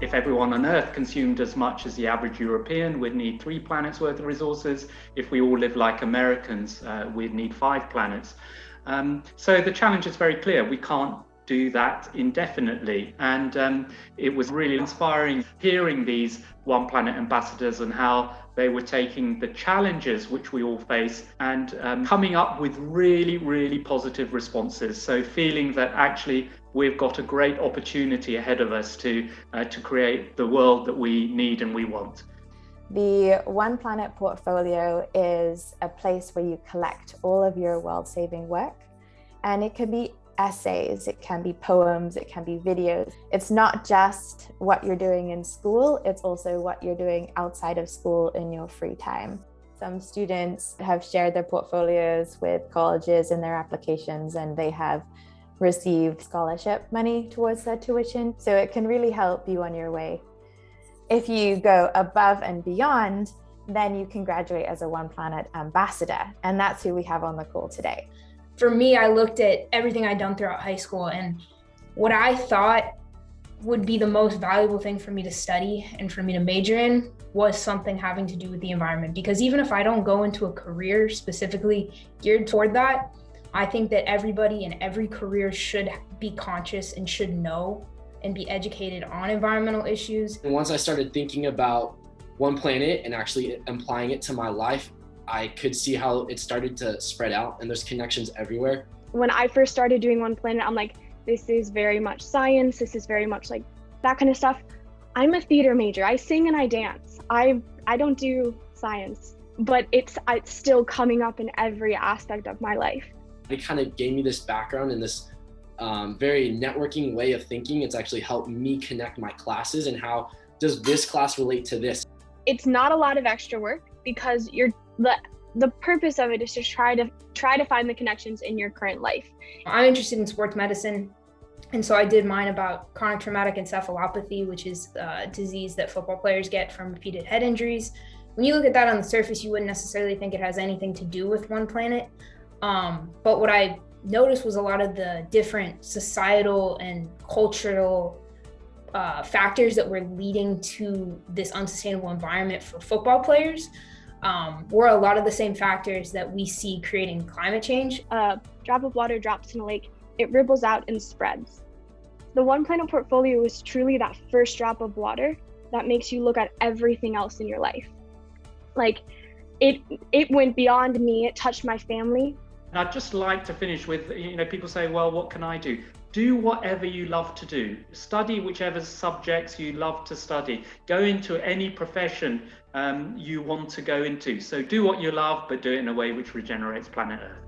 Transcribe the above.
If everyone on Earth consumed as much as the average European, we'd need 3 planets worth of resources. If we all lived like Americans, we'd need 5 planets. So the challenge is very clear. We can't do that indefinitely. And it was really inspiring hearing these OnePlanet ambassadors and how they were taking the challenges which we all face and coming up with really, really positive responses. So feeling that actually we've got a great opportunity ahead of us to create the world that we need and we want. The OnePlanet portfolio is a place where you collect all of your world-saving work, and it could be essays, it can be poems, it can be videos. It's not just what you're doing in school, it's also what you're doing outside of school in your free time. Some students have shared their portfolios with colleges in their applications, and they have received scholarship money towards their tuition. So it can really help you on your way. If you go above and beyond, then you can graduate as a OnePlanet ambassador, and that's who we have on the call today. For me, I looked at everything I'd done throughout high school, and what I thought would be the most valuable thing for me to study and for me to major in was something having to do with the environment. Because even if I don't go into a career specifically geared toward that, I think that everybody in every career should be conscious and should know and be educated on environmental issues. And once I started thinking about OnePlanet and actually applying it to my life, I could see how it started to spread out, and there's connections everywhere. When I first started doing OnePlanet, I'm like, this is very much science. This is very much like that kind of stuff. I'm a theater major. I sing and I dance. I don't do science, but it's still coming up in every aspect of my life. It kind of gave me this background and this very networking way of thinking. It's actually helped me connect my classes and how does this class relate to this? It's not a lot of extra work because the purpose of it is to try to find the connections in your current life. I'm interested in sports medicine, and so I did mine about chronic traumatic encephalopathy, which is a disease that football players get from repeated head injuries. When you look at that on the surface, you wouldn't necessarily think it has anything to do with OnePlanet. But what I noticed was a lot of the different societal and cultural factors that were leading to this unsustainable environment for football players were a lot of the same factors that we see creating climate change. A drop of water drops in a lake, it ripples out and spreads. The OnePlanet portfolio is truly that first drop of water that makes you look at everything else in your life. Like it went beyond me, it touched my family. I'd just like to finish with, people say, well, what can I do? Do whatever you love to do. Study whichever subjects you love to study. Go into any profession you want to go into. So do what you love, but do it in a way which regenerates planet Earth.